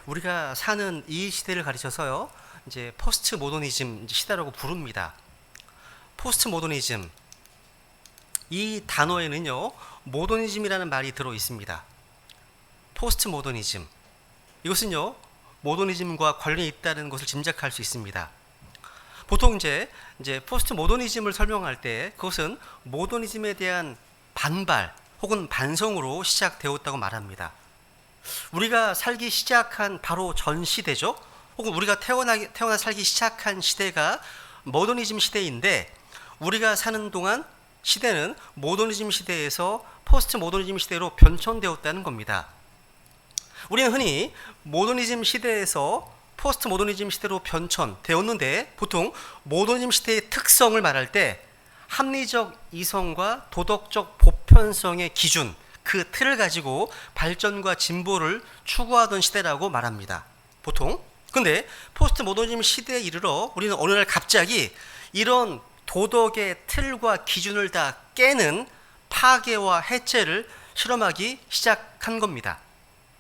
우리가 사는 이 시대를 가리켜서요, 이제 포스트 모더니즘 시대라고 부릅니다. 포스트 모더니즘, 이 단어에는요, 모더니즘이라는 말이 들어 있습니다. 포스트 모더니즘, 이것은요, 모더니즘과 관련이 있다는 것을 짐작할 수 있습니다. 보통 이제 포스트 모더니즘을 설명할 때 그것은 모더니즘에 대한 반발 혹은 반성으로 시작되었다고 말합니다. 우리가 살기 시작한 바로 전 시대죠. 혹은 우리가 태어나 살기 시작한 시대가 모더니즘 시대인데, 우리가 사는 동안 시대는 모더니즘 시대에서 포스트 모더니즘 시대로 변천되었다는 겁니다. 우리는 흔히 모더니즘 시대에서 포스트 모더니즘 시대로 변천되었는데, 보통 모더니즘 시대의 특성을 말할 때 합리적 이성과 도덕적 보편성의 기준, 그 틀을 가지고 발전과 진보를 추구하던 시대라고 말합니다. 보통. 근데 포스트 모더니즘 시대에 이르러 우리는 어느 날 갑자기 이런 도덕의 틀과 기준을 다 깨는 파괴와 해체를 실험하기 시작한 겁니다.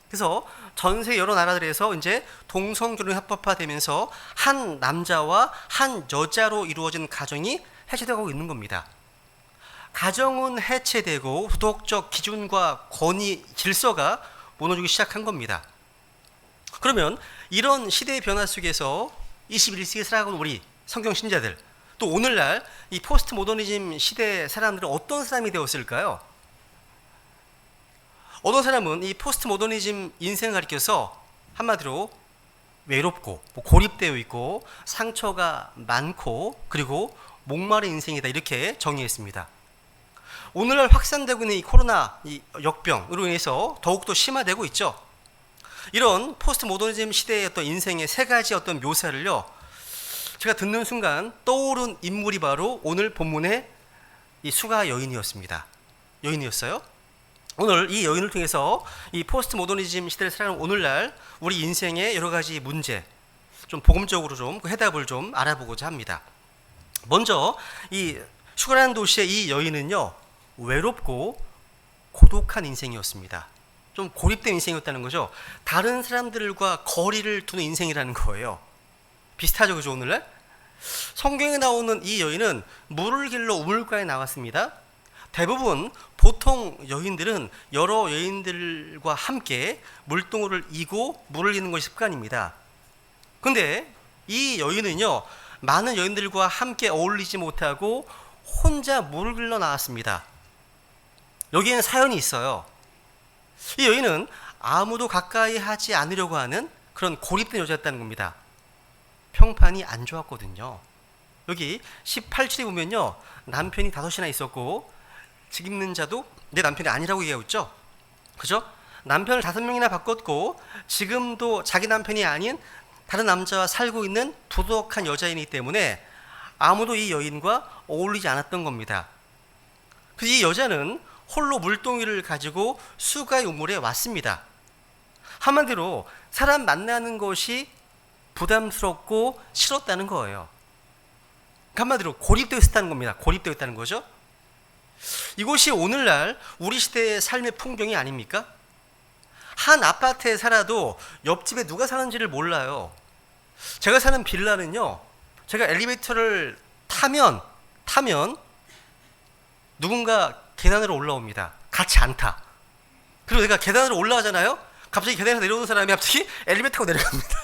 그래서 전 세계 여러 나라들에서 이제 동성결혼이 합법화되면서 한 남자와 한 여자로 이루어진 가정이 해체되고 있는 겁니다. 가정은 해체되고 도덕적 기준과 권위, 질서가 무너지기 시작한 겁니다. 그러면 이런 시대의 변화 속에서 21세기에 살아가는 우리 성경 신자들, 또 오늘날 이 포스트 모더니즘 시대 사람들은 어떤 사람이 되었을까요? 어떤 사람은 이 포스트 모더니즘 인생을 가리켜서 한마디로 외롭고 고립되어 있고 상처가 많고 그리고 목마른 인생이다, 이렇게 정의했습니다. 오늘날 확산되고 있는 이 코로나 이 역병으로 인해서 더욱더 심화되고 있죠. 이런 포스트 모더니즘 시대의 어떤 인생의 세 가지 어떤 묘사를요, 제가 듣는 순간 떠오른 인물이 바로 오늘 본문의 이 수가 여인이었습니다. 여인이었어요. 오늘 이 여인을 통해서 이 포스트 모더니즘 시대를 살아가는 오늘날 우리 인생의 여러 가지 문제, 좀 복음적으로 좀 그 해답을 좀 알아보고자 합니다. 먼저 이 슈가라는 도시의 이 여인은요, 외롭고 고독한 인생이었습니다. 좀 고립된 인생이었다는 거죠. 다른 사람들과 거리를 두는 인생이라는 거예요. 비슷하죠, 그죠? 오늘날 성경에 나오는 이 여인은 물을 길러 우물가에 나왔습니다. 대부분 보통 여인들은 여러 여인들과 함께 물동을 이고 물을 이는 것이 습관입니다. 근데 이 여인은요, 많은 여인들과 함께 어울리지 못하고 혼자 물을 길러 나왔습니다. 여기에는 사연이 있어요. 이 여인은 아무도 가까이 하지 않으려고 하는 그런 고립된 여자였다는 겁니다. 평판이 안 좋았거든요. 여기 18절에 보면요, 남편이 5이나 있었고 집 있는 자도 내 남편이 아니라고 얘기하고 있죠. 그죠? 남편을 5명이나 바꿨고 지금도 자기 남편이 아닌 다른 남자와 살고 있는 부도덕한 여자이기 때문에 아무도 이 여인과 어울리지 않았던 겁니다. 그래서 이 여자는 홀로 물동이를 가지고 수가의 우물에 왔습니다. 한마디로 사람 만나는 것이 부담스럽고 싫었다는 거예요. 한마디로 고립되어 있었다는 겁니다. 고립되어 있다는 거죠. 이곳이 오늘날 우리 시대의 삶의 풍경이 아닙니까? 한 아파트에 살아도 옆집에 누가 사는지를 몰라요. 제가 사는 빌라는요, 제가 엘리베이터를 타면 누군가 계단으로 올라옵니다. 같이 안 타. 그리고 내가 계단으로 올라가잖아요. 갑자기 계단에서 내려오는 사람이 갑자기 엘리베이터 타고 내려갑니다.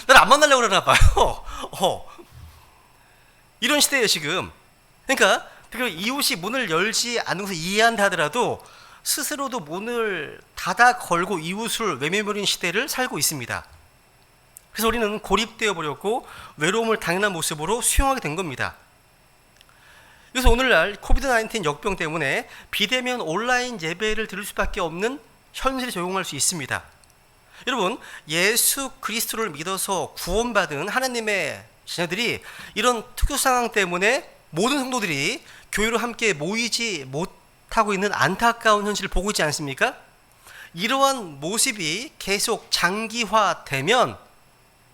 나를 안 만나려고 그러나 봐요. 이런 시대예요 지금. 그러니까 이웃이 문을 열지 않는 것을 이해한다 하더라도 스스로도 문을 닫아 걸고 이웃을 외면버리는 시대를 살고 있습니다. 그래서 우리는 고립되어 버렸고 외로움을 당연한 모습으로 수용하게 된 겁니다. 그래서 오늘날 코비드-19 역병 때문에 비대면 온라인 예배를 들을 수밖에 없는 현실에 적용할 수 있습니다. 여러분, 예수 그리스도를 믿어서 구원받은 하나님의 자녀들이 이런 특수 상황 때문에 모든 성도들이 교회로 함께 모이지 못하고 있는 안타까운 현실을 보고 있지 않습니까? 이러한 모습이 계속 장기화되면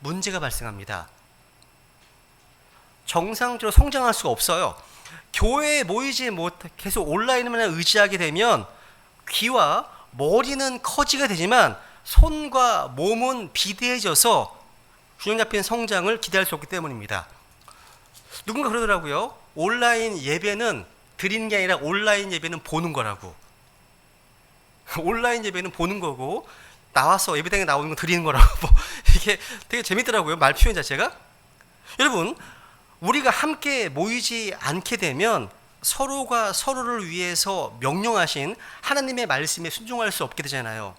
문제가 발생합니다. 정상적으로 성장할 수가 없어요. 교회에 모이지 계속 온라인만 의지하게 되면 귀와 머리는 커지게 되지만 손과 몸은 비대해져서 균형 잡힌 성장을 기대할 수 없기 때문입니다. 누군가 그러더라고요. 온라인 예배는 드리는 게 아니라 온라인 예배는 보는 거라고. 온라인 예배는 보는 거고 나와서 예배당에 나오는 건 드리는 거라고. 이게 되게 재밌더라고요. 말 표현 자체가. 여러분, 우리가 함께 모이지 않게 되면 서로가 서로를 위해서 명령하신 하나님의 말씀에 순종할 수 없게 되잖아요.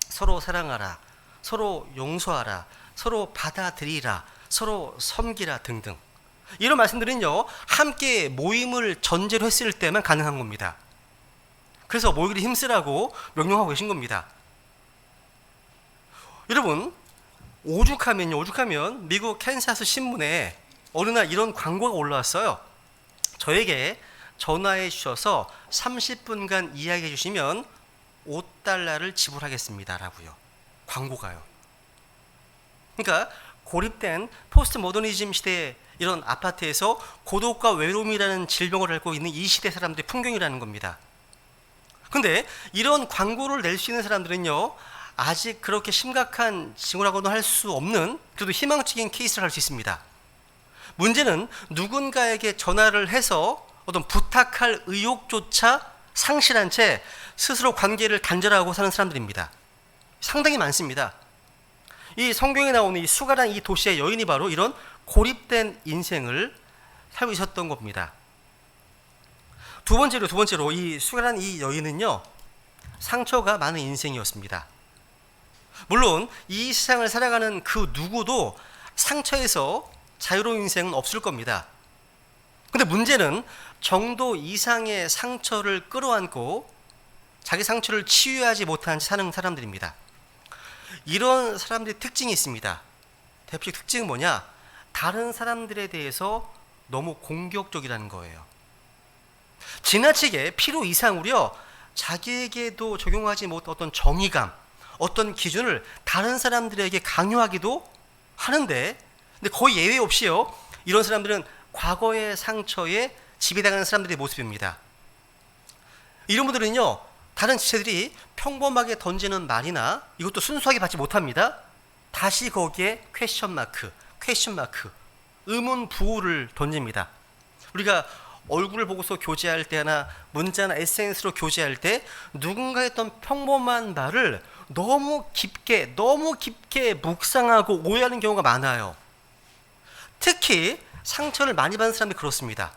서로 사랑하라, 서로 용서하라, 서로 받아들이라, 서로 섬기라 등등. 이런 말씀들은요, 함께 모임을 전제로 했을 때만 가능한 겁니다. 그래서 모이기를 힘쓰라고 명령하고 계신 겁니다. 여러분, 오죽하면 미국 캔사스 신문에 어느 날 이런 광고가 올라왔어요. 저에게 전화해 주셔서 30분간 이야기해 주시면 $5를 지불하겠습니다 라고요. 광고가요. 그러니까 고립된 포스트 모더니즘 시대의 이런 아파트에서 고독과 외로움이라는 질병을 앓고 있는 이 시대 사람들의 풍경이라는 겁니다. 근데 이런 광고를 낼 수 있는 사람들은요, 아직 그렇게 심각한 징후라고는 할 수 없는 그래도 희망적인 케이스를 할 수 있습니다. 문제는 누군가에게 전화를 해서 어떤 부탁할 의욕조차 상실한 채 스스로 관계를 단절하고 사는 사람들입니다. 상당히 많습니다. 이 성경에 나오는 이 수가란 이 도시의 여인이 바로 이런 고립된 인생을 살고 있었던 겁니다. 두 번째로 이 수가란 이 여인은요, 상처가 많은 인생이었습니다. 물론 이 세상을 살아가는 그 누구도 상처에서 자유로운 인생은 없을 겁니다. 근데 문제는 정도 이상의 상처를 끌어안고 자기 상처를 치유하지 못한 채 사는 사람들입니다. 이런 사람들의 특징이 있습니다. 대표적 특징은 뭐냐? 다른 사람들에 대해서 너무 공격적이라는 거예요. 지나치게 필요 이상으로요, 자기에게도 적용하지 못한 어떤 정의감, 어떤 기준을 다른 사람들에게 강요하기도 하는데, 근데 거의 예외 없이요, 이런 사람들은 과거의 상처에 지배당하는 사람들의 모습입니다. 이런 분들은요, 다른 지체들이 평범하게 던지는 말이나 이것도 순수하게 받지 못합니다. 다시 거기에 퀘스천 마크, 의문 부호를 던집니다. 우리가 얼굴을 보고서 교제할 때나 문자나 SNS로 교제할 때 누군가 했던 평범한 말을 너무 깊게 묵상하고 오해하는 경우가 많아요. 특히 상처를 많이 받는 사람이 그렇습니다.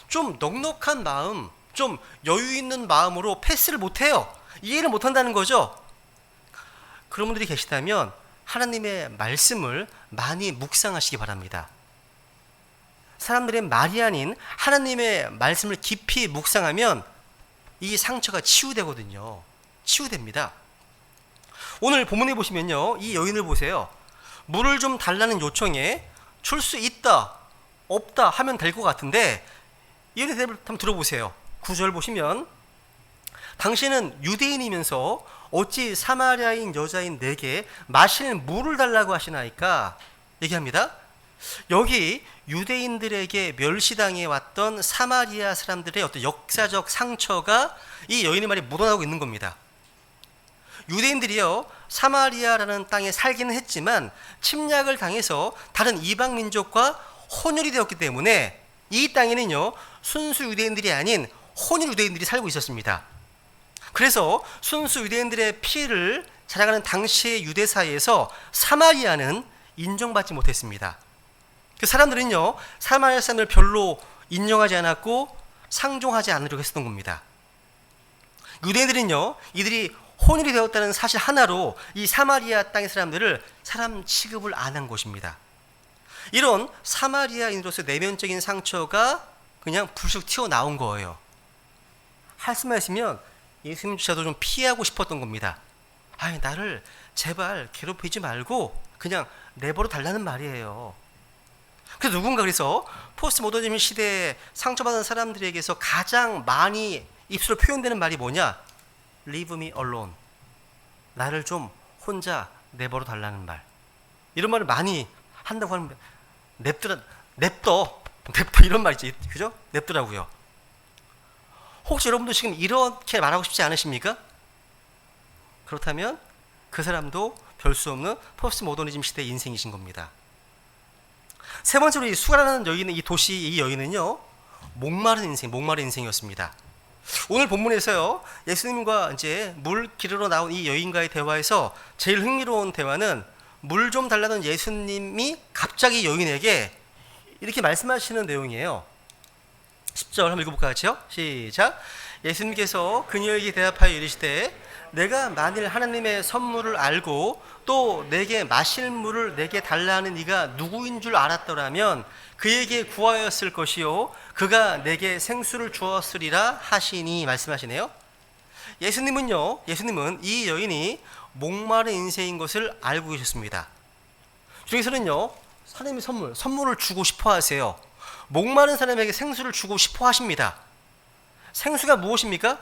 좀 넉넉한 마음, 좀 여유 있는 마음으로 패스를 못해요. 이해를 못한다는 거죠. 그런 분들이 계시다면 하나님의 말씀을 많이 묵상하시기 바랍니다. 사람들의 말이 아닌 하나님의 말씀을 깊이 묵상하면 이 상처가 치유되거든요. 치유됩니다. 오늘 본문에 보시면요, 이 여인을 보세요. 물을 좀 달라는 요청에 줄 수 있다, 없다 하면 될 것 같은데 이 여인의 대답을 한번 들어보세요. 9절 보시면, 당신은 유대인이면서 어찌 사마리아인 여자인 내게 마실 물을 달라고 하시나이까? 얘기합니다. 여기 유대인들에게 멸시당해 왔던 사마리아 사람들의 어떤 역사적 상처가 이 여인의 말에 묻어나오고 있는 겁니다. 유대인들이요, 사마리아라는 땅에 살기는 했지만 침략을 당해서 다른 이방 민족과 혼혈이 되었기 때문에 이 땅에는요, 순수 유대인들이 아닌 혼혈 유대인들이 살고 있었습니다. 그래서 순수 유대인들의 피를 자랑하는 당시의 유대 사회에서 사마리아는 인정받지 못했습니다. 그 사람들은요, 사마리아 사람을 별로 인정하지 않았고 상종하지 않으려고 했었던 겁니다. 유대인들은요, 이들이 혼혈이 되었다는 사실 하나로 이 사마리아 땅의 사람들을 사람 취급을 안 한 것입니다. 이런 사마리아인으로서 내면적인 상처가 그냥 불쑥 튀어나온 거예요. 할 수만 있으면 예수님조차도 좀 피하고 싶었던 겁니다. 아니, 나를 제발 괴롭히지 말고 그냥 내버려 달라는 말이에요. 그래서 누군가 그래서 포스트 모더니즘 시대에 상처받은 사람들에게서 가장 많이 입술로 표현되는 말이 뭐냐? Leave me alone. 나를 좀 혼자 내버려 달라는 말. 이런 말을 많이 한다고 하는, 냅둬 이런 말이지, 그죠? 냅두라고요. 혹시 여러분도 지금 이렇게 말하고 싶지 않으십니까? 그렇다면 그 사람도 별 수 없는 포스트 모더니즘 시대의 인생이신 겁니다. 세 번째로 이 수가라는 여인은, 이 도시 이 여인은요, 목마른 인생이었습니다. 오늘 본문에서요, 예수님과 이제 물 기르러 나온 이 여인과의 대화에서 제일 흥미로운 대화는 물 좀 달라는 예수님이 갑자기 여인에게 이렇게 말씀하시는 내용이에요. 10절 한번 읽어볼까요? 같이요? 시작. 예수님께서 그녀에게 대답하여 이르시되 내가 만일 하나님의 선물을 알고 또 내게 마실 물을 내게 달라는 이가 누구인 줄 알았더라면 그에게 구하였을 것이요 그가 내게 생수를 주었으리라 하시니 말씀하시네요. 예수님은 이 여인이 목마른 인생인 것을 알고 계셨습니다. 중에서는요, 하나님의 선물을 주고 싶어 하세요. 목마른 사람에게 생수를 주고 싶어 하십니다. 생수가 무엇입니까?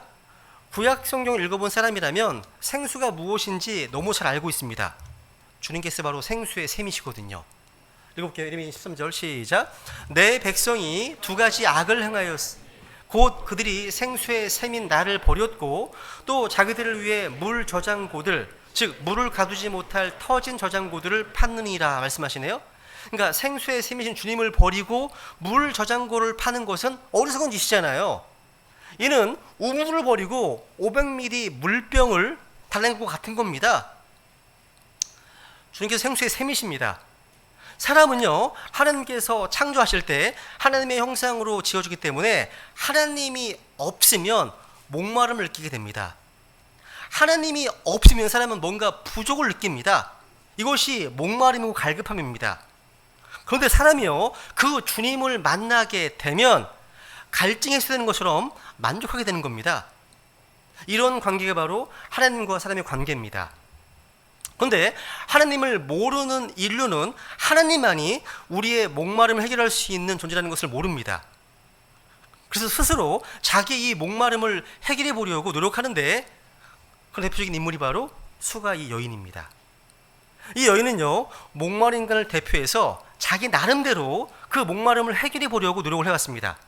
구약 성경을 읽어본 사람이라면 생수가 무엇인지 너무 잘 알고 있습니다. 주님께서 바로 생수의 샘이시거든요. 읽어볼게요. 예레미야 13절 시작. 내 백성이 두 가지 악을 행하였으 곧 그들이 생수의 샘인 나를 버렸고 또 자기들을 위해 물 저장고들 즉 물을 가두지 못할 터진 저장고들을 팠느니라 말씀하시네요. 그러니까 생수의 샘이신 주님을 버리고 물 저장고를 파는 것은 어리석은 짓이잖아요. 이는 우물을 버리고 500ml 물병을 달라는 것 같은 겁니다. 주님께서 생수의 샘이십니다. 사람은요, 하나님께서 창조하실 때 하나님의 형상으로 지어주기 때문에 하나님이 없으면 목마름을 느끼게 됩니다. 하나님이 없으면 사람은 뭔가 부족을 느낍니다. 이것이 목마름이고 갈급함입니다. 그런데 사람이요, 그 주님을 만나게 되면 갈증이 해소되는 것처럼 만족하게 되는 겁니다. 이런 관계가 바로 하나님과 사람의 관계입니다. 그런데 하나님을 모르는 인류는 하나님만이 우리의 목마름을 해결할 수 있는 존재라는 것을 모릅니다. 그래서 스스로 자기 이 목마름을 해결해 보려고 노력하는데 그 대표적인 인물이 바로 수가 이 여인입니다. 이 여인은요, 목마른 인간을 대표해서 자기 나름대로 그 목마름을 해결해 보려고 노력을 해왔습니다.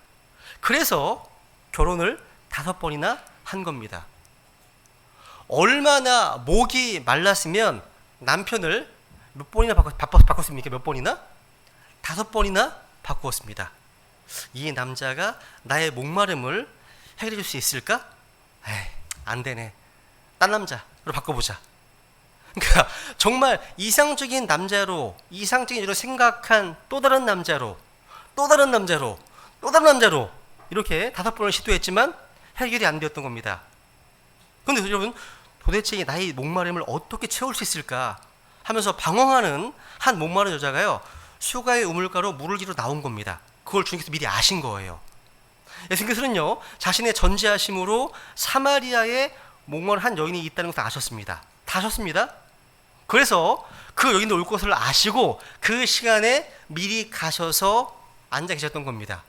그래서 결혼을 5번이나 한 겁니다. 얼마나 목이 말랐으면 남편을 몇 번이나 바꿨습니까? 몇 번이나? 5번이나 바꾸었습니다. 이 남자가 나의 목마름을 해결해 줄 수 있을까? 에이, 안 되네. 딴 남자로 바꿔보자. 그러니까 정말 이상적인 남자로, 이상적인 일로 생각한 또 다른 남자로 이렇게 5번을 시도했지만 해결이 안 되었던 겁니다. 그런데 여러분, 도대체 나의 목마름을 어떻게 채울 수 있을까 하면서 방황하는 한 목마른 여자가요, 수가의 우물가로 물을 기르러 나온 겁니다. 그걸 주님께서 미리 아신 거예요. 예수님께서는요, 자신의 전지하심으로 사마리아에 목마른 한 여인이 있다는 것을 아셨습니다. 다 아셨습니다. 그래서 그 여인도 올 것을 아시고 그 시간에 미리 가셔서 앉아 계셨던 겁니다.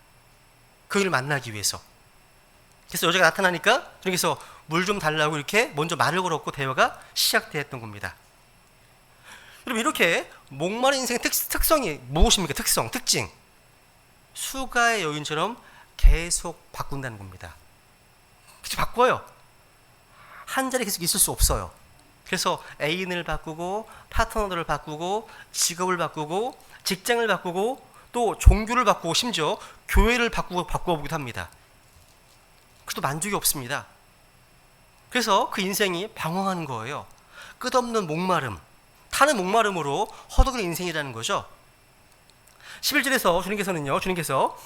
그 여인을 만나기 위해서. 그래서 여자가 나타나니까 주님께서 물 좀 달라고 이렇게 먼저 말을 걸었고 대화가 시작되었던 겁니다. 여러분, 이렇게 목마른 인생의 특성이 무엇입니까? 특징. 수가의 여인처럼 계속 바꾼다는 겁니다. 계속 바꿔요. 한 자리에 계속 있을 수 없어요. 그래서 애인을 바꾸고 파트너를 바꾸고 직업을 바꾸고 직장을 바꾸고 또 종교를 바꾸고 심지어 교회를 바꿔보기도 합니다. 그래도 만족이 없습니다. 그래서 그 인생이 방황하는 거예요. 끝없는 목마름, 타는 목마름으로 허덕이는 인생이라는 거죠. 11절에서 주님께서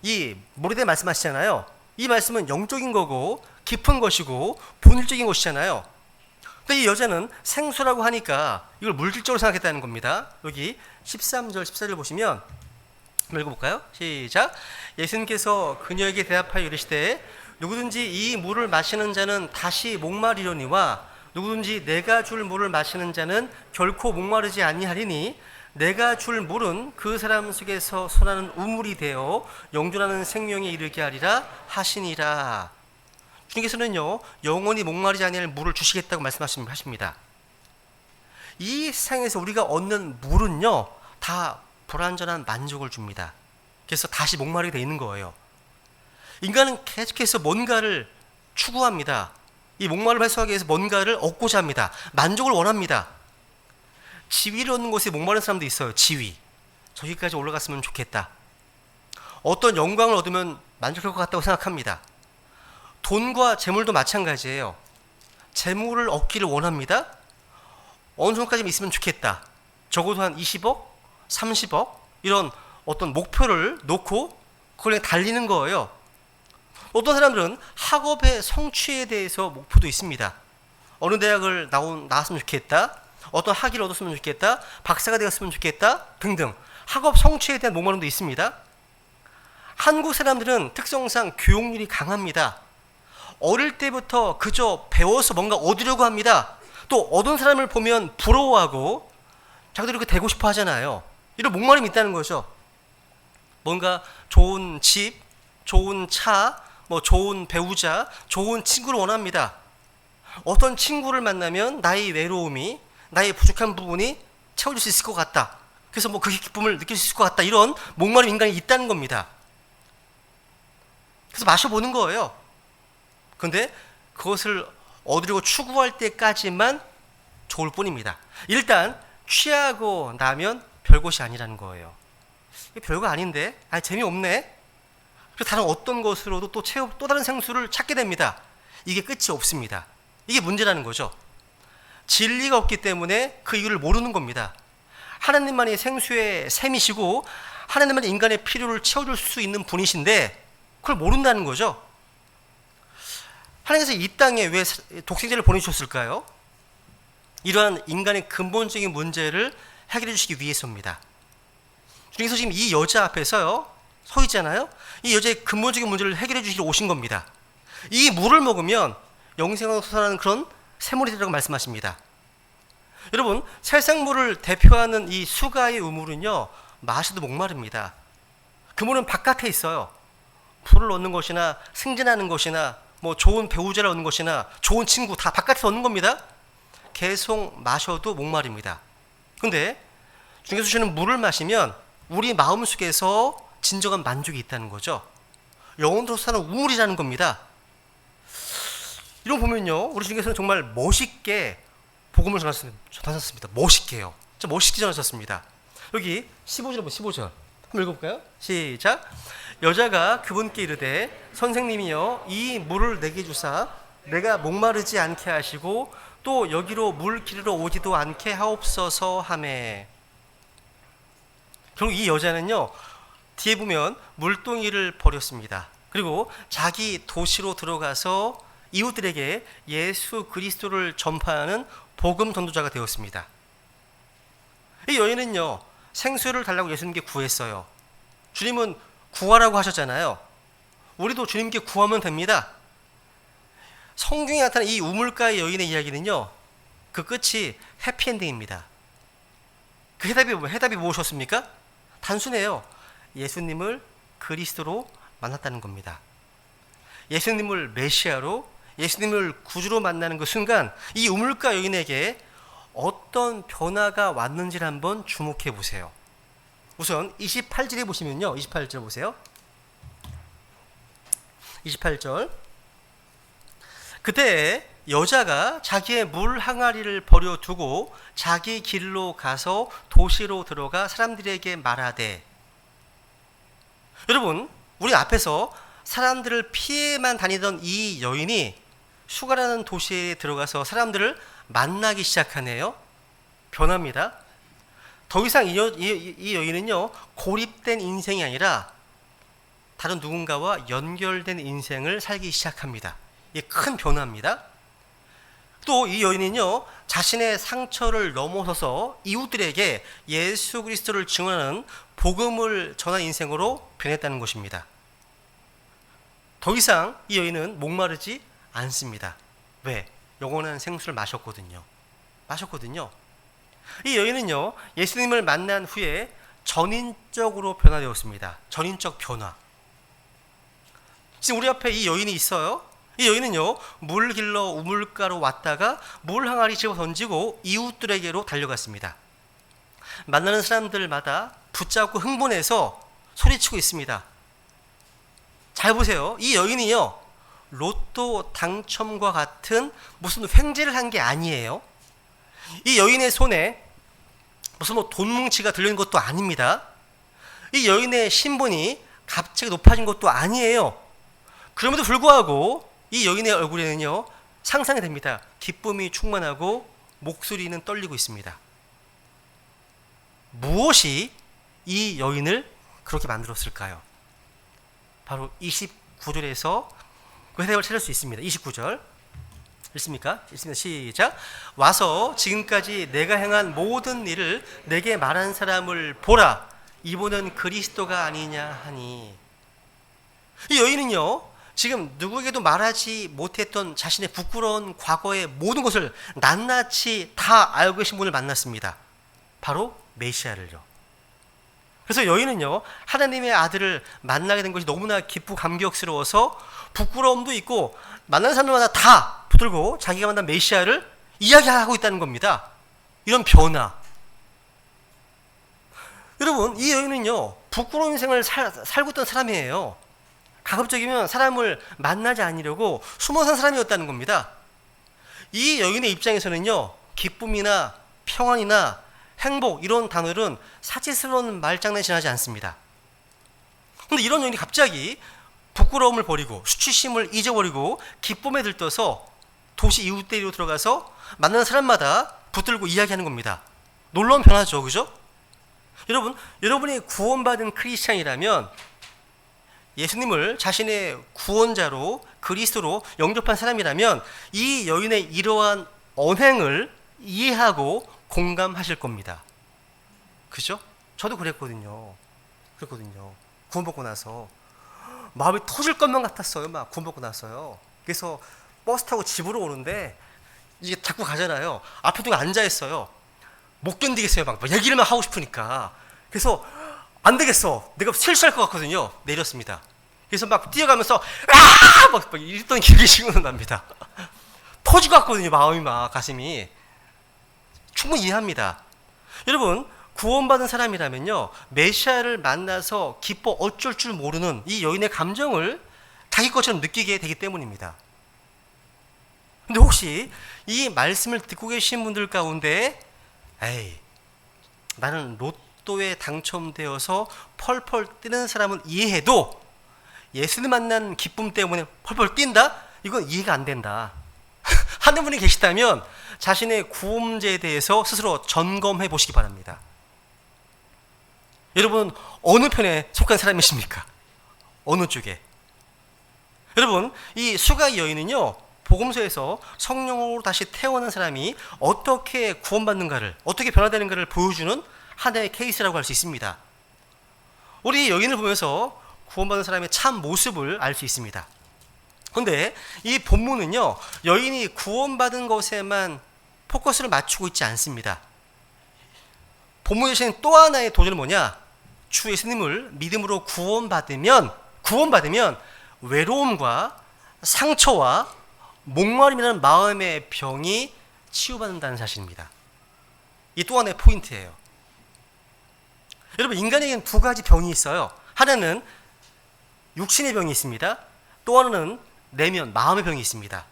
이 물에 대해 말씀하시잖아요. 이 말씀은 영적인 거고 깊은 것이고 본질적인 것이잖아요. 근데 이 여자는 생수라고 하니까 이걸 물질적으로 생각했다는 겁니다. 여기 13절, 14절 보시면 한번 읽어볼까요? 시작. 예수님께서 그녀에게 대답하여 이르시되 누구든지 이 물을 마시는 자는 다시 목마르려니와 누구든지 내가 줄 물을 마시는 자는 결코 목마르지 아니하리니 내가 줄 물은 그 사람 속에서 솟아나는 우물이 되어 영존하는 생명에 이르게 하리라 하시니라. 주님께서는요, 영원히 목마르지 아니할 물을 주시겠다고 말씀하십니다. 이 세상에서 우리가 얻는 물은요, 다 불완전한 만족을 줍니다. 그래서 다시 목마르게 되어 있는 거예요. 인간은 계속해서 뭔가를 추구합니다. 이 목마름을 해소하기 위해서 뭔가를 얻고자 합니다. 만족을 원합니다. 지위를 얻는 곳에 목마른 사람도 있어요. 지위. 저기까지 올라갔으면 좋겠다. 어떤 영광을 얻으면 만족할 것 같다고 생각합니다. 돈과 재물도 마찬가지예요. 재물을 얻기를 원합니다. 어느 정도까지 있으면 좋겠다. 적어도 한 20억, 30억 이런 어떤 목표를 놓고 그걸 달리는 거예요. 어떤 사람들은 학업의 성취에 대해서 목표도 있습니다. 어느 대학을 나왔으면 좋겠다. 어떤 학위를 얻었으면 좋겠다. 박사가 되었으면 좋겠다. 등등. 학업 성취에 대한 목마름도 있습니다. 한국 사람들은 특성상 교육률이 강합니다. 어릴 때부터 그저 배워서 뭔가 얻으려고 합니다. 또 얻은 사람을 보면 부러워하고 자기도 이렇게 되고 싶어 하잖아요. 이런 목마름이 있다는 거죠. 뭔가 좋은 집, 좋은 차, 좋은 배우자, 좋은 친구를 원합니다. 어떤 친구를 만나면 나의 외로움이, 나의 부족한 부분이 채워질 수 있을 것 같다. 그래서 그 기쁨을 느낄 수 있을 것 같다. 이런 목마름 인간이 있다는 겁니다. 그래서 마셔보는 거예요. 그런데 그것을 얻으려고 추구할 때까지만 좋을 뿐입니다. 일단 취하고 나면 별것이 아니라는 거예요. 별거 아닌데? 재미없네? 그래서 다른 어떤 것으로도 또 다른 생수를 찾게 됩니다. 이게 끝이 없습니다. 이게 문제라는 거죠. 진리가 없기 때문에 그 이유를 모르는 겁니다. 하나님만이 생수의 샘이시고 하나님만이 인간의 필요를 채워줄 수 있는 분이신데 그걸 모른다는 거죠. 하나님께서 이 땅에 왜 독생자를 보내주셨을까요? 이러한 인간의 근본적인 문제를 해결해 주시기 위해서입니다. 주님께서 지금 이 여자 앞에서요 서 있잖아요. 이 여자의 근본적인 문제를 해결해 주시러 오신 겁니다. 이 물을 먹으면 영생을 솟아나는 그런 샘물이 되라고 말씀하십니다. 여러분, 세상 물을 대표하는 이 수가의 우물은요 마셔도 목마릅니다. 그 물은 바깥에 있어요. 불을 얻는 것이나 승진하는 것이나 좋은 배우자를 얻는 것이나 좋은 친구 다 바깥에서 얻는 겁니다. 계속 마셔도 목마릅니다. 근데 주님께서 주시는 물을 마시면 우리 마음속에서 진정한 만족이 있다는 거죠. 영혼으로 사는 우물이라는 겁니다. 이런 거 보면요 우리 주님께서는 정말 멋있게 복음을 전하셨습니다. 멋있게요. 진짜 멋있게 전하셨습니다. 여기 15절 한번 15절 한번 읽어볼까요? 시작. 여자가 그분께 이르되 선생님이여 이 물을 내게 주사 내가 목마르지 않게 하시고 또 여기로 물 기르러 오지도 않게 하옵소서 하매. 결국 이 여자는요 뒤에 보면 물동이를 버렸습니다. 그리고 자기 도시로 들어가서 이웃들에게 예수 그리스도를 전파하는 복음 전도자가 되었습니다. 이 여인은요 생수를 달라고 예수님께 구했어요. 주님은 구하라고 하셨잖아요. 우리도 주님께 구하면 됩니다. 성경에 나타난 이 우물가의 여인의 이야기는요 그 끝이 해피엔딩입니다. 그 해답이 무엇이었습니까? 단순해요. 예수님을 그리스도로 만났다는 겁니다. 예수님을 메시아로, 예수님을 구주로 만나는 그 순간 이 우물가 여인에게 어떤 변화가 왔는지를 한번 주목해 보세요. 우선 28절에 보시면요 28절 보세요. 28절. 그때 여자가 자기의 물 항아리를 버려두고 자기 길로 가서 도시로 들어가 사람들에게 말하되. 여러분, 우리 앞에서 사람들을 피해만 다니던 이 여인이 수가라는 도시에 들어가서 사람들을 만나기 시작하네요. 변합니다. 더 이상 이 여인은요 고립된 인생이 아니라 다른 누군가와 연결된 인생을 살기 시작합니다. 이게 큰 변화입니다. 또 이 여인은요 자신의 상처를 넘어서서 이웃들에게 예수 그리스도를 증언하는 복음을 전한 인생으로 변했다는 것입니다. 더 이상 이 여인은 목마르지 않습니다. 왜? 영원한 생수를 마셨거든요. 이 여인은요 예수님을 만난 후에 전인적으로 변화되었습니다. 전인적 변화. 지금 우리 앞에 이 여인이 있어요. 이 여인은요 물 길러 우물가로 왔다가 물 항아리 집어 던지고 이웃들에게로 달려갔습니다. 만나는 사람들마다 붙잡고 흥분해서 소리치고 있습니다. 잘 보세요. 이 여인이요 로또 당첨과 같은 무슨 횡재를 한 게 아니에요. 이 여인의 손에 무슨 뭐 돈 뭉치가 들려있는 것도 아닙니다. 이 여인의 신분이 갑자기 높아진 것도 아니에요. 그럼에도 불구하고 이 여인의 얼굴에는요, 상상이 됩니다. 기쁨이 충만하고 목소리는 떨리고 있습니다. 무엇이 이 여인을 그렇게 만들었을까요? 바로 29절에서 그 해답을 찾을 수 있습니다. 29절 읽습니까? 읽습니다. 시작. 와서 지금까지 내가 행한 모든 일을 내게 말한 사람을 보라. 이분은 그리스도가 아니냐 하니. 이 여인은요, 지금 누구에게도 말하지 못했던 자신의 부끄러운 과거의 모든 것을 낱낱이 다 알고 계신 분을 만났습니다. 바로 메시아를요. 그래서 여인은요, 하나님의 아들을 만나게 된 것이 너무나 기쁘고 감격스러워서 부끄러움도 있고 만나는 사람들마다 다 붙들고 자기가 만난 메시아를 이야기하고 있다는 겁니다. 이런 변화. 여러분, 이 여인은요, 부끄러운 인생을 살고 있던 사람이에요. 가급적이면 사람을 만나지 않으려고 숨어 산 사람이었다는 겁니다. 이 여인의 입장에서는요, 기쁨이나 평안이나 행복 이런 단어들은 사치스러운 말장난에 지나지 않습니다. 그런데 이런 여인이 갑자기 부끄러움을 버리고 수치심을 잊어버리고 기쁨에 들떠서 도시 이웃대로 들어가서 만나는 사람마다 붙들고 이야기하는 겁니다. 놀라운 변화죠, 그죠? 여러분, 여러분이 구원받은 크리스찬이라면 예수님을 자신의 구원자로 그리스도로 영접한 사람이라면 이 여인의 이러한 언행을 이해하고 공감하실 겁니다. 그죠? 저도 그랬거든요. 구원받고 나서 마음이 터질 것만 같았어요. 막 구원받고 나서요. 그래서 버스 타고 집으로 오는데 이게 자꾸 가잖아요. 앞에 누가 앉아 있어요. 못 견디겠어요. 막 얘기를 하고 싶으니까. 그래서 안 되겠어. 내가 실수할 것 같거든요. 내렸습니다. 그래서 막 뛰어가면서 막 이랬더니 길게 시간이 납니다. 터질 것 같거든요. 마음이 막 가슴이. 충분히 이해합니다. 여러분, 구원받은 사람이라면요, 메시아를 만나서 기뻐 어쩔 줄 모르는 이 여인의 감정을 자기 것처럼 느끼게 되기 때문입니다. 근데 혹시 이 말씀을 듣고 계신 분들 가운데 에이, 나는 로또에 당첨되어서 펄펄 뛰는 사람은 이해해도 예수님 만난 기쁨 때문에 펄펄 뛴다? 이건 이해가 안 된다 하는 분이 계시다면 자신의 구원 문제에 대해서 스스로 점검해 보시기 바랍니다. 여러분, 어느 편에 속한 사람이십니까? 어느 쪽에? 여러분, 이 수가 여인은요, 복음서에서 성령으로 다시 태어난 사람이 어떻게 구원받는가를, 어떻게 변화되는가를 보여주는 하나의 케이스라고 할 수 있습니다. 우리 여인을 보면서 구원받은 사람의 참 모습을 알 수 있습니다. 그런데 이 본문은요, 여인이 구원받은 것에만 포커스를 맞추고 있지 않습니다. 본문에 주신 또 하나의 도전은 뭐냐? 주 예수님을 믿음으로 구원받으면 외로움과 상처와 목마름이라는 마음의 병이 치유받는다는 사실입니다. 이 또 하나의 포인트예요. 여러분, 인간에게는 두 가지 병이 있어요. 하나는 육신의 병이 있습니다. 또 하나는 내면, 마음의 병이 있습니다.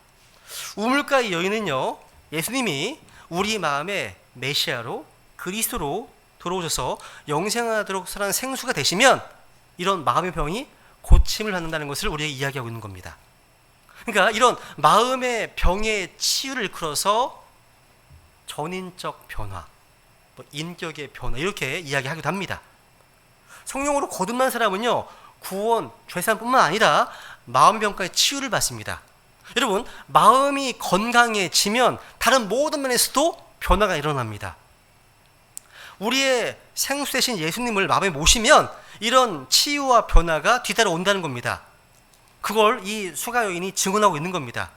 우물가의 여인은요, 예수님이 우리 마음의 메시아로 그리스도로 들어오셔서 영생하도록 살아난 생수가 되시면 이런 마음의 병이 고침을 받는다는 것을 우리에게 이야기하고 있는 겁니다. 그러니까 이런 마음의 병의 치유를 이끌어서 전인적 변화, 인격의 변화 이렇게 이야기하기도 합니다. 성령으로 거듭난 사람은요, 구원, 죄사함뿐만 아니라 마음의 병까지 치유를 받습니다. 여러분, 마음이 건강해지면 다른 모든 면에서도 변화가 일어납니다. 우리의 생수 되신 예수님을 마음에 모시면 이런 치유와 변화가 뒤따라 온다는 겁니다. 그걸 이 수가 여인이 증언하고 있는 겁니다.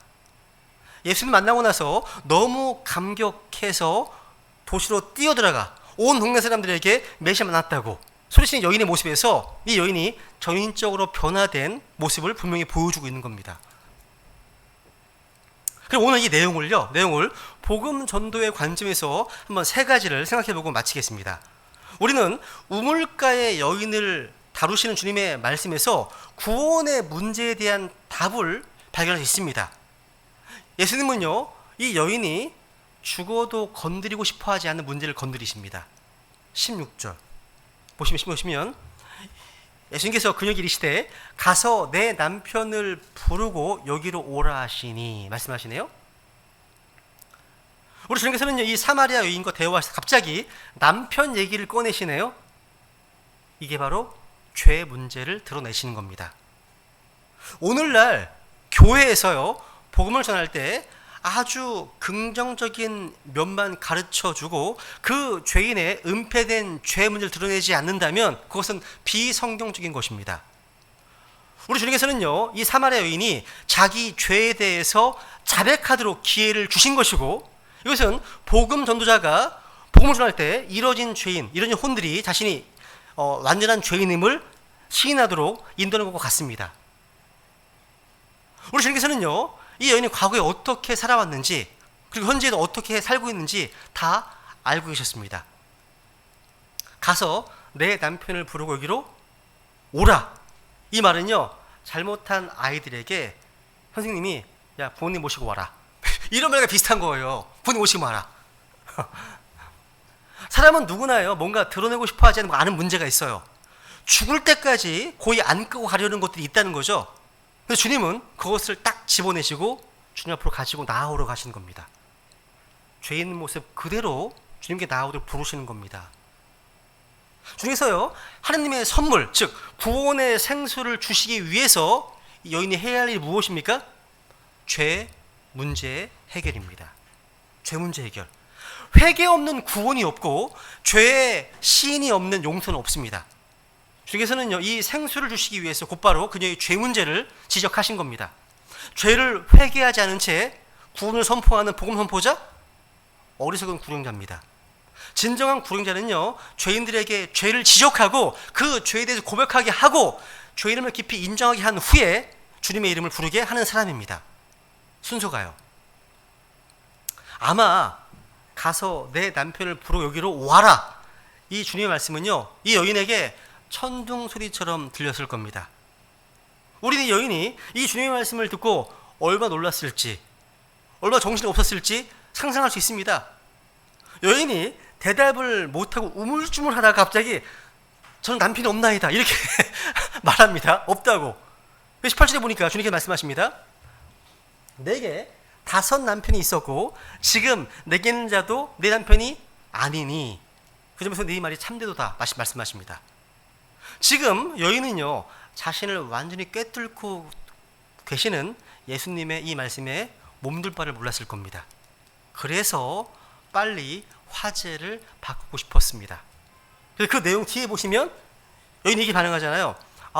예수님 만나고 나서 너무 감격해서 도시로 뛰어들어가 온 동네 사람들에게 메시아 만났다고 소리치는 여인의 모습에서 이 여인이 전인적으로 변화된 모습을 분명히 보여주고 있는 겁니다. 그럼 오늘 이 내용을 복음 전도의 관점에서 한번 세 가지를 생각해보고 마치겠습니다. 우리는 우물가의 여인을 다루시는 주님의 말씀에서 구원의 문제에 대한 답을 발견할 수 있습니다. 예수님은요, 이 여인이 죽어도 건드리고 싶어 하지 않는 문제를 건드리십니다. 16절 보시면 예수님께서 그녀에게 이르시되 가서 내 남편을 부르고 여기로 오라 하시니 말씀하시네요. 우리 주님께서는 이 사마리아 여인과 대화하셔서 갑자기 남편 얘기를 꺼내시네요. 이게 바로 죄 문제를 드러내시는 겁니다. 오늘날 교회에서요, 복음을 전할 때 아주 긍정적인 면만 가르쳐주고 그 죄인의 은폐된 죄 문제를 드러내지 않는다면 그것은 비성경적인 것입니다. 우리 주님께서는요, 이 사마리아 여인이 자기 죄에 대해서 자백하도록 기회를 주신 것이고, 이것은 복음 전도자가 복음을 전할 때 이뤄진 죄인, 이뤄진 혼들이 자신이 완전한 죄인임을 시인하도록 인도하는 것과 같습니다. 우리 주님께서는요, 이 여인이 과거에 어떻게 살아왔는지, 그리고 현재도 어떻게 살고 있는지 다 알고 계셨습니다. 가서 내 남편을 부르고 여기로 오라. 이 말은요, 잘못한 아이들에게 선생님이 야, 부모님 모시고 와라. 이런 말과 비슷한 거예요. 부모님 모시고 와라. 사람은 누구나요, 뭔가 드러내고 싶어 하지 않는 아는 문제가 있어요. 죽을 때까지 고이 안 끄고 가려는 것들이 있다는 거죠. 그래서 주님은 그것을 딱 집어내시고 주님 앞으로 가지고 나아오러 가시는 겁니다. 죄 있는 모습 그대로 주님께 나아오도록 부르시는 겁니다. 주님께서요, 하나님의 선물, 즉 구원의 생수를 주시기 위해서 여인이 해야 할 일이 무엇입니까? 죄 문제 해결입니다. 죄 문제 해결. 회개 없는 구원이 없고 죄의 시인이 없는 용서는 없습니다. 주님께서는요, 이 생수를 주시기 위해서 곧바로 그녀의 죄 문제를 지적하신 겁니다. 죄를 회개하지 않은 채 구원을 선포하는 복음 선포자? 어리석은 구령자입니다. 진정한 구령자는요, 죄인들에게 죄를 지적하고 그 죄에 대해서 고백하게 하고 죄 이름을 깊이 인정하게 한 후에 주님의 이름을 부르게 하는 사람입니다. 순서가요. 아마 가서 내 남편을 부르고 여기로 와라, 이 주님의 말씀은요, 이 여인에게 천둥 소리처럼 들렸을 겁니다. 우리는 이 여인이 이 주님의 말씀을 듣고 얼마나 놀랐을지, 얼마나 정신이 없었을지 상상할 수 있습니다. 여인이 대답을 못하고 우물쭈물하다가 갑자기 저는 남편이 없나이다 이렇게 말합니다. 없다고. 18절에 보니까 주님께서 말씀하십니다. 내게 5 남편이 있었고 지금 내게 있는 자도 내 남편이 아니니 그 점에서 네 말이 참되도다 말씀하십니다. 지금 여인은요, 자신을 완전히 꿰뚫고 계시는 예수님의 이 말씀에 몸둘 바를 몰랐을 겁니다. 그래서 빨리 화제를 바꾸고 싶었습니다. 그래서 그 내용 뒤에 보시면 여인이 이렇게 반응하잖아요.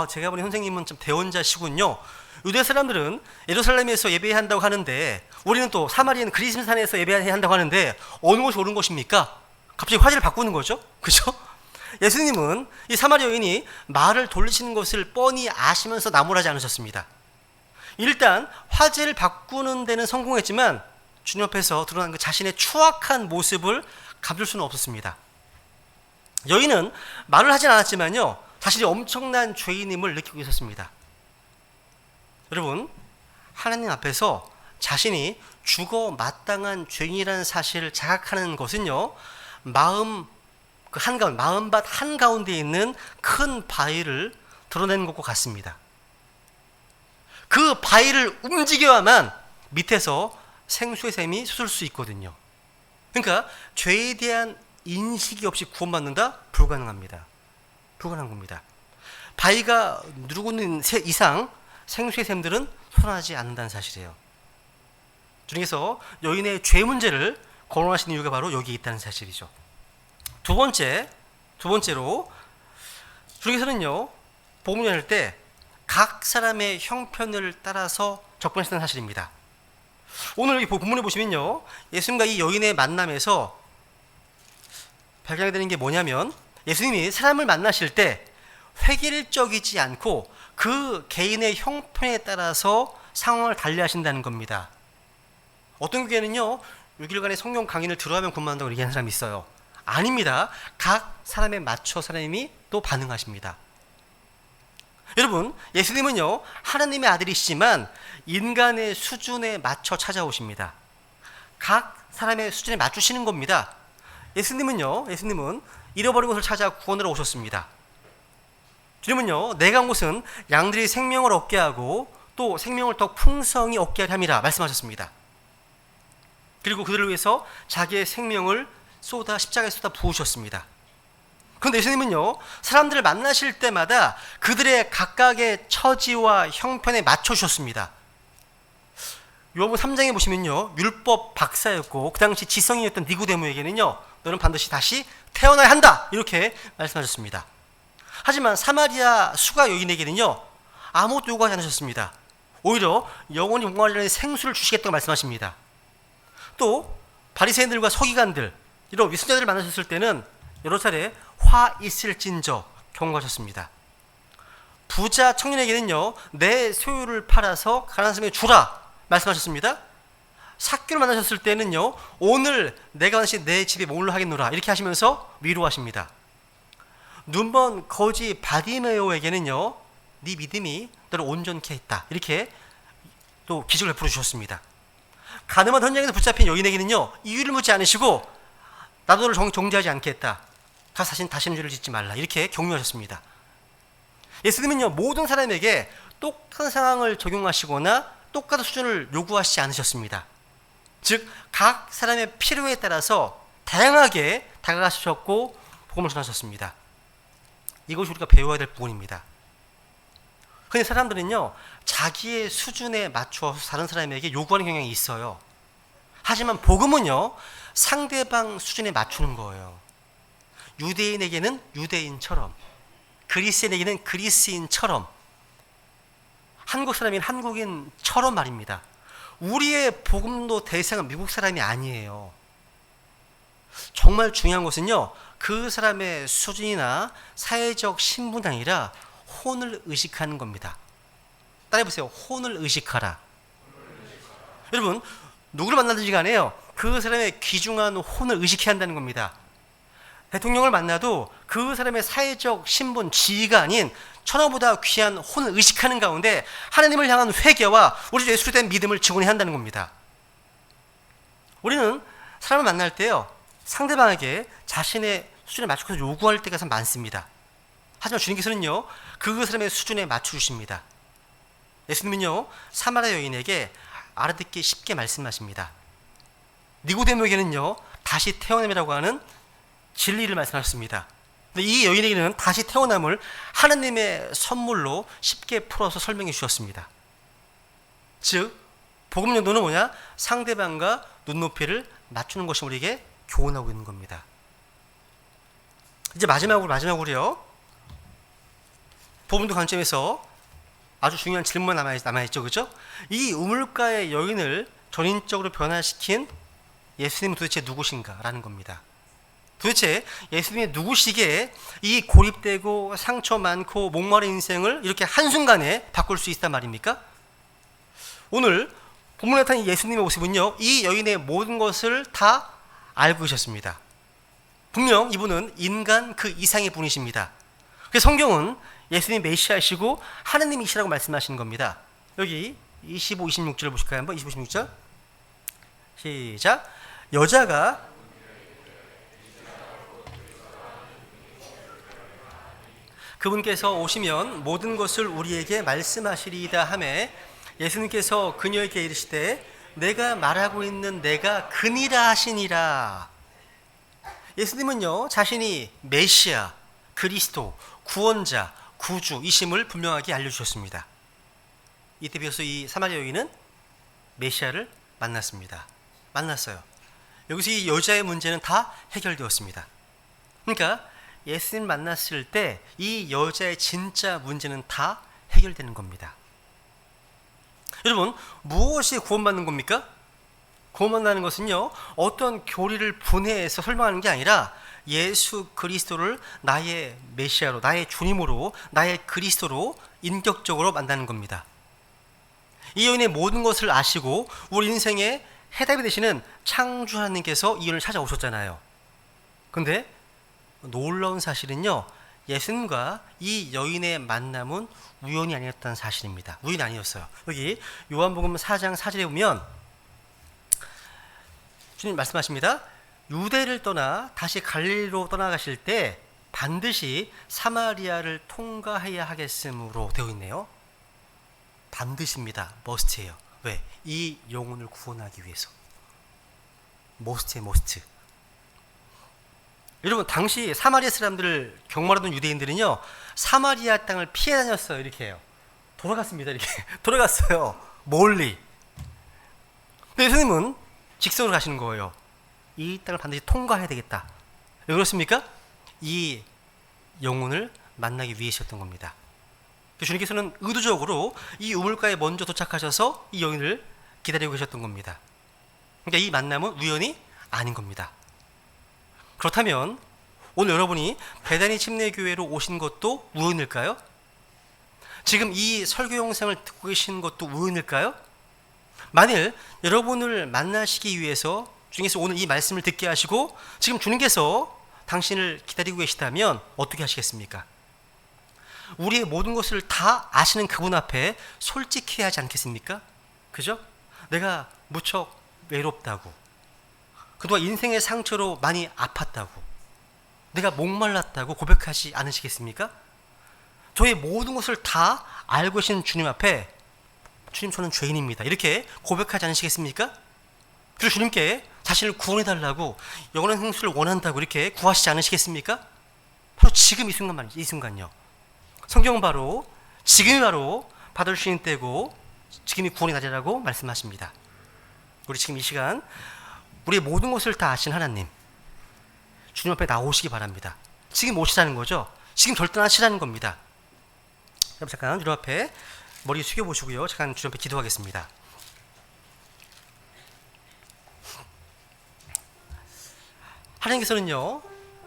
제가 보니 선생님은 좀 대원자시군요. 유대 사람들은 예루살렘에서 예배해야 한다고 하는데 우리는 또 사마리아는 그리심산에서 예배해야 한다고 하는데 어느 것이 옳은 것입니까? 갑자기 화제를 바꾸는 거죠. 그죠? 예수님은 이 사마리아 여인이 말을 돌리시는 것을 뻔히 아시면서 나무라지 않으셨습니다. 일단 화제를 바꾸는 데는 성공했지만 주님 앞에서 드러난 그 자신의 추악한 모습을 감출 수는 없었습니다. 여인은 말을 하진 않았지만요, 자신이 엄청난 죄인임을 느끼고 있었습니다. 여러분, 하나님 앞에서 자신이 죽어 마땅한 죄인이라는 사실을 자각하는 것은요, 마음밭 한가운데 있는 큰 바위를 드러내는 것과 같습니다. 그 바위를 움직여야만 밑에서 생수의 샘이 솟을 수 있거든요. 그러니까 죄에 대한 인식이 없이 구원받는다? 불가능합니다. 불가능한 겁니다. 바위가 누르고 있는 이상 생수의 샘들은 솟아나지 않는다는 사실이에요. 주님께서 여인의 죄 문제를 거론하시는 이유가 바로 여기 있다는 사실이죠. 두 번째로 주님께서는요, 복음을 전할 때 각 사람의 형편을 따라서 접근하시는 사실입니다. 오늘 이 본문에 보시면요, 예수님과 이 여인의 만남에서 발견하게 되는 게 뭐냐면 예수님이 사람을 만나실 때 획일적이지 않고 그 개인의 형편에 따라서 상황을 달리하신다는 겁니다. 어떤 교회는요, 6일간의 성경 강의를 들어야면 구원받는다고 얘기하는 사람이 있어요. 아닙니다. 각 사람에 맞춰 사람이 또 반응하십니다. 여러분, 예수님은요, 하나님의 아들이시지만 인간의 수준에 맞춰 찾아오십니다. 각 사람의 수준에 맞추시는 겁니다. 예수님은 잃어버린 것을 찾아 구원하러 오셨습니다. 주님은요, 내가 온 곳은 양들이 생명을 얻게 하고 또 생명을 더 풍성히 얻게 하려 함이라 말씀하셨습니다. 그리고 그들을 위해서 자기의 생명을 십자가에 쏟아 부으셨습니다. 그런데 예수님은요, 사람들을 만나실 때마다 그들의 각각의 처지와 형편에 맞춰주셨습니다. 요한복음 3장에 보시면요, 율법 박사였고 그 당시 지성인이었던 니고데모에게는요, 너는 반드시 다시 태어나야 한다, 이렇게 말씀하셨습니다. 하지만 사마리아 수가 여인에게는요, 아무것도 요구하지 않으셨습니다. 오히려 영원히 목마르는 생수를 주시겠다고 말씀하십니다. 또 바리새인들과 서기관들, 이런 위선자들을 만나셨을 때는 여러 차례 화 있을진저 경고하셨습니다. 부자 청년에게는요, 내 소유를 팔아서 가난한 사람에게 주라 말씀하셨습니다. 삭개를 만나셨을 때는요, 오늘 내가 다시 내 집에 머물러 하겠노라, 이렇게 하시면서 위로하십니다. 눈먼 거지 바디메오에게는요, 네 믿음이 너를 온전케 했다, 이렇게 또 기적을 베풀어 주셨습니다. 가늠한 현장에서 붙잡힌 여인에게는요, 이유를 묻지 않으시고 나도 너를 정죄하지 않겠다, 가서 다시는 죄를 짓지 말라, 이렇게 격려하셨습니다. 예수님은요, 모든 사람에게 똑같은 상황을 적용하시거나 똑같은 수준을 요구하시지 않으셨습니다. 즉 각 사람의 필요에 따라서 다양하게 다가가셨고 복음을 전하셨습니다. 이것이 우리가 배워야 될 부분입니다. 그런데 사람들은요, 자기의 수준에 맞춰서 다른 사람에게 요구하는 경향이 있어요. 하지만 복음은요, 상대방 수준에 맞추는 거예요. 유대인에게는 유대인처럼, 그리스인에게는 그리스인처럼, 한국 사람인 한국인처럼 말입니다. 우리의 복음도 대상은 미국 사람이 아니에요. 정말 중요한 것은요, 그 사람의 수준이나 사회적 신분이 아니라 혼을 의식하는 겁니다. 따라해보세요. 혼을 의식하라. 여러분, 누구를 만나든지 간에요, 그 사람의 귀중한 혼을 의식해야 한다는 겁니다. 대통령을 만나도 그 사람의 사회적 신분, 지위가 아닌 천하보다 귀한 혼을 의식하는 가운데 하나님을 향한 회개와 우리 주 예수에 대한 믿음을 직원해야 한다는 겁니다. 우리는 사람을 만날 때요, 상대방에게 자신의 수준에 맞춰서 요구할 때가 참 많습니다. 하지만 주님께서는요, 그 사람의 수준에 맞춰주십니다. 예수님은요, 사마리아 여인에게 알아듣기 쉽게 말씀하십니다. 니고데모에게는요, 다시 태어남이라고 하는 진리를 말씀하셨습니다. 이 여인에게는 다시 태어남을 하나님의 선물로 쉽게 풀어서 설명해 주셨습니다. 즉 복음 연도는 뭐냐? 상대방과 눈높이를 맞추는 것이 우리에게 교훈하고 있는 겁니다. 이제 마지막으로요, 복음도 관점에서 아주 중요한 질문만 남아있죠, 그죠? 이 우물가의 여인을 전인적으로 변화시킨 예수님은 도대체 누구신가라는 겁니다. 도대체 예수님이 누구시기에 이 고립되고 상처 많고 목마른 인생을 이렇게 한순간에 바꿀 수 있단 말입니까? 오늘 본문에 나타난 예수님의 모습은요, 이 여인의 모든 것을 다 알고 계셨습니다. 분명 이분은 인간 그 이상의 분이십니다. 그래서 성경은 예수님 메시아이시고 하느님이시라고 말씀하시는 겁니다. 여기 25, 26절을 보실까요? 한번 25, 26절 시작. 여자가 그분께서 오시면 모든 것을 우리에게 말씀하시리이다 하매 예수님께서 그녀에게 이르시되 내가 말하고 있는 내가 그니라 하시니라. 예수님은요, 자신이 메시아, 그리스도, 구원자, 구주이심을 분명하게 알려주셨습니다. 이때 비로소 이 사마리아 여인은 메시아를 만났어요. 여기서 이 여자의 문제는 다 해결되었습니다. 그러니까 예수님 만났을 때 이 여자의 진짜 문제는 다 해결되는 겁니다. 여러분, 무엇이 구원받는 겁니까? 구원받는 것은요, 어떤 교리를 분해해서 설명하는 게 아니라 예수 그리스도를 나의 메시아로, 나의 주님으로, 나의 그리스도로 인격적으로 만나는 겁니다. 이 여인의 모든 것을 아시고 우리 인생의 해답이 되시는 창조 하나님께서 이 여인을 찾아오셨잖아요. 그런데 놀라운 사실은요, 예수님과 이 여인의 만남은 우연이 아니었다는 사실입니다. 우연이 아니었어요. 여기 요한복음 4장 4절에 보면 주님 말씀하십니다. 유대를 떠나 다시 갈릴리로 떠나가실 때 반드시 사마리아를 통과해야 하겠으므로 되어 있네요. 반드시입니다. 머스트예요. 왜? 이 영혼을 구원하기 위해서. 머스트예요. 머스트. 여러분, 당시 사마리아 사람들을 경멸하던 유대인들은요, 사마리아 땅을 피해 다녔어요. 이렇게 해요. 돌아갔습니다. 이렇게 돌아갔어요. 멀리. 근데 예수님은 직선으로 가시는 거예요. 이 땅을 반드시 통과해야 되겠다. 왜 그렇습니까? 이 영혼을 만나기 위해서였던 겁니다. 주님께서는 의도적으로 이 우물가에 먼저 도착하셔서 이 여인을 기다리고 계셨던 겁니다. 그러니까 이 만남은 우연이 아닌 겁니다. 그렇다면 오늘 여러분이 베다니 침례교회로 오신 것도 우연일까요? 지금 이 설교 영상을 듣고 계신 것도 우연일까요? 만일 여러분을 만나시기 위해서 주님께서 오늘 이 말씀을 듣게 하시고 지금 주님께서 당신을 기다리고 계시다면 어떻게 하시겠습니까? 우리의 모든 것을 다 아시는 그분 앞에 솔직해야 하지 않겠습니까? 그죠? 내가 무척 외롭다고, 그동안 인생의 상처로 많이 아팠다고, 내가 목말랐다고 고백하지 않으시겠습니까? 저의 모든 것을 다 알고 계신 주님 앞에 주님, 저는 죄인입니다, 이렇게 고백하지 않으시겠습니까? 그리고 주님께 자신을 구원해달라고, 영원한 생수를 원한다고 이렇게 구하시지 않으시겠습니까? 바로 지금 이 순간 말이죠. 이 순간요. 성경은 바로 지금이 바로 받을 수 있는 때고 지금이 구원의 날이라고 말씀하십니다. 우리 지금 이 시간 우리의 모든 것을 다 아신 하나님, 주님 앞에 나오시기 바랍니다. 지금 오시라는 거죠. 지금 결단하시라는 겁니다. 여러분, 잠깐 주님 앞에 머리 숙여보시고요. 잠깐 주님 앞에 기도하겠습니다. 하나님께서는요,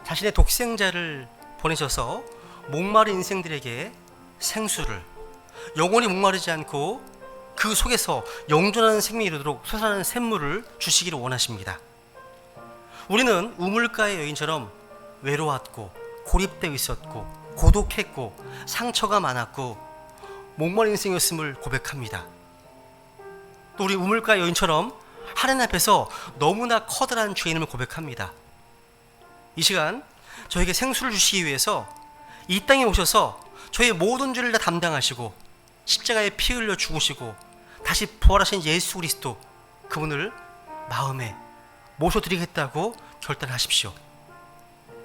자신의 독생자를 보내셔서 목마른 인생들에게 생수를, 영원히 목마르지 않고 그 속에서 영존하는 생명이 이르도록 솟아나는 샘물을 주시기를 원하십니다. 우리는 우물가의 여인처럼 외로웠고 고립되어 있었고 고독했고 상처가 많았고 목마른 인생이었음을 고백합니다. 또 우리 우물가의 여인처럼 하나님 앞에서 너무나 커다란 죄인임을 고백합니다. 이 시간 저에게 생수를 주시기 위해서 이 땅에 오셔서 저의 모든 죄를 다 담당하시고 십자가에 피 흘려 죽으시고 다시 부활하신 예수 그리스도, 그분을 마음에 모셔드리겠다고 결단하십시오.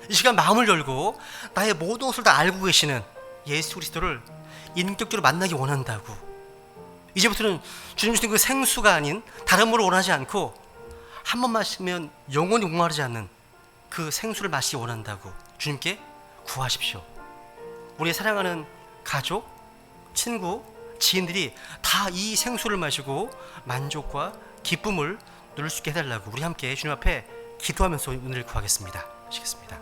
이 시간 마음을 열고 나의 모든 것을 다 알고 계시는 예수 그리스도를 인격적으로 만나기 원한다고, 이제부터는 주님 주신 그 생수가 아닌 다른 물을 원하지 않고 한 번 마시면 영원히 목마르지 않는 그 생수를 마시기 원한다고 주님께 구하십시오. 우리의 사랑하는 가족, 친구, 지인들이 다 이 생수를 마시고 만족과 기쁨을 누릴 수 있게 해달라고 우리 함께 주님 앞에 기도하면서 은혜를 구하겠습니다. 하시겠습니다.